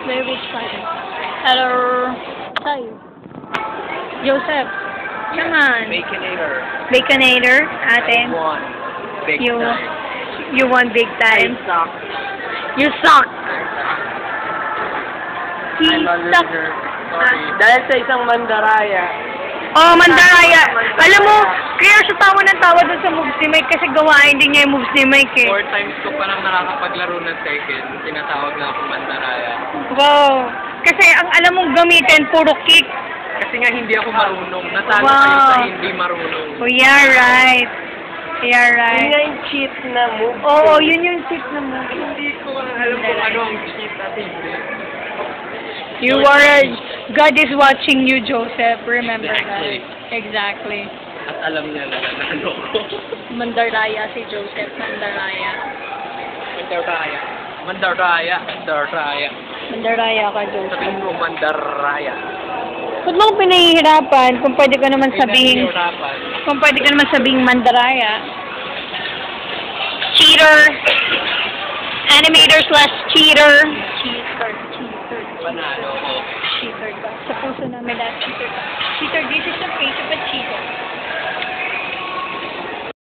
Very rich father. Hello. Hi. Joseph. Come on. Baconator. Baconator, ate. I won. Big You, time. you won big time. I suck. You suck. He I'm a suck. loser. Sorry. Dahil sa isang mandaraya. Oh, Mandaraya. Alam mo, kaya siya tawa ng tawa dun sa moves ni Mike kasi gawain din niya yung moves ni Mike eh. 4 times ko pa lang nakakapaglaro ng Tekken. Tinatawag na ako mandaraya. Wow. Kasi ang alam mong gamitin, puro kick. Kasi nga hindi ako marunong. Natalo Wow. kayo sa hindi marunong. Oh, yeah, right. Yeah, right. Yun nga yung cheat na move. Oo, yun yung tip na move. Hindi ko alam kung ano ang cheat at hindi. You are, God is watching you, Joseph. Remember Exactly. that. Exactly. At alam niya na nanalo ko. Mandaraya si Joseph, Mandaraya. Mandaraya. Mandaraya. Mandaraya. Mandaraya ka, Joseph. Sabihin mo mandaraya. Ba't mo ko pinahihirapan kung pwede ko naman sabihin, Pinahihirapan. kung pwede ko naman sabihin Mandaraya? Cheater. Animator slash cheater. Cheater. Panalo ko. Cheater ka. Sa puso namin lahat, cheater ka. Cheater, this is the face of a cheater.